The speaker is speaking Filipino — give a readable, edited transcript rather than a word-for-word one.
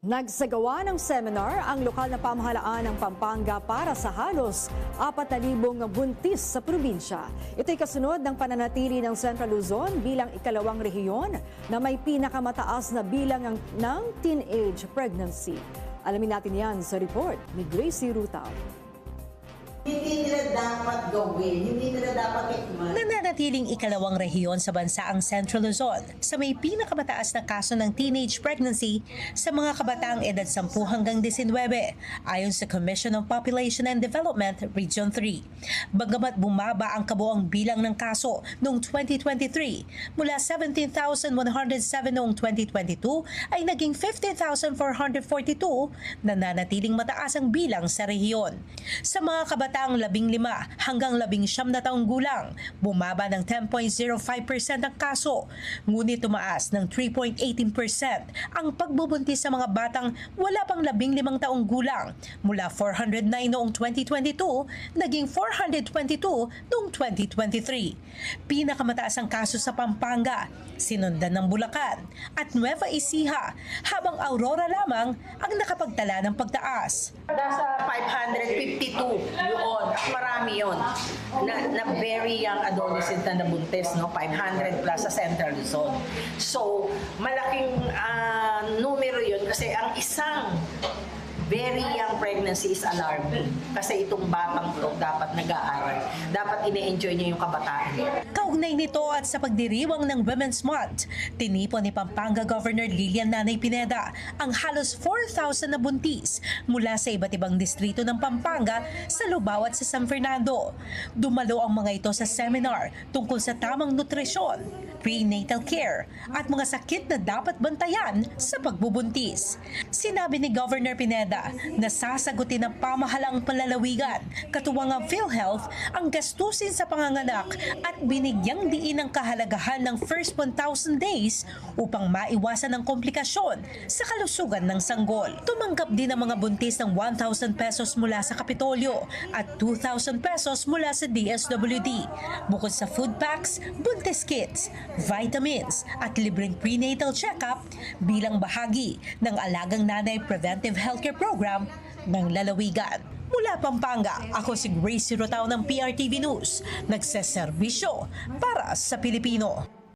Nagsagawa ng seminar ang lokal na pamahalaan ng Pampanga para sa halos 4,000 buntis sa probinsya. Ito'y kasunod ng pananatili ng Central Luzon bilang ikalawang rehiyon na may pinakamataas na bilang ng teenage pregnancy. Alamin natin yan sa report ni Gracie Rutao. Hindi nila dapat gawin, hindi nila dapat ikman. Nananatiling ikalawang rehiyon sa bansa ang Central Luzon sa may pinakamataas na kaso ng teenage pregnancy sa mga kabataang edad 10 hanggang 19 ayon sa Commission on Population and Development Region 3. Bagamat bumaba ang kabuang bilang ng kaso noong 2023 mula 17,107 noong 2022 ay naging 15,442, nananatiling mataas ang bilang sa rehiyon. Sa mga kabataang 15 hanggang 19 na taong gulang, bumaba ng 10.05% ang kaso, ngunit tumaas ng 3.18% ang pagbubuntis sa mga batang wala pang 15 taong gulang mula 409 noong 2022, naging 422 noong 2023. Pinakamataas ang kaso sa Pampanga, sinundan ng Bulacan at Nueva Ecija, habang Aurora lamang ang nakapagtala ng pagtaas. Nasa 552 yun, marami yun, na very young adolescent na nabuntis, no? 500 plus sa Central Luzon. So, malaking numero yun kasi ang isang very young pregnancy is alarming. Kasi itong batang to dapat nag-aaral. Dapat ine-enjoy niya yung kabataan niya. Kaugnay nito at sa pagdiriwang ng Women's Month, tinipon ni Pampanga Governor Lilian Nanay Pineda ang halos 4,000 na buntis mula sa iba't ibang distrito ng Pampanga sa Lubao at sa San Fernando. Dumalo ang mga ito sa seminar tungkol sa tamang nutrisyon, prenatal care at mga sakit na dapat bantayan sa pagbubuntis. Sinabi ni Governor Pineda na sasagutin ng pamahalaang panlalawigan, katuwang ang PhilHealth, ang gastusin sa panganganak at binigyang diin ang kahalagahan ng first 1,000 days upang maiwasan ang komplikasyon sa kalusugan ng sanggol. Tumanggap din ang mga buntis ng 1,000 pesos mula sa Kapitolyo at 2,000 pesos mula sa DSWD. Bukod sa food packs, buntis kits, vitamins at libreng prenatal check-up bilang bahagi ng Alagang Nanay Preventive Healthcare Program ng lalawigan. Mula Pampanga, ako si Gracie Rutao ng PRTV News, nagseserbisyo para sa Pilipino.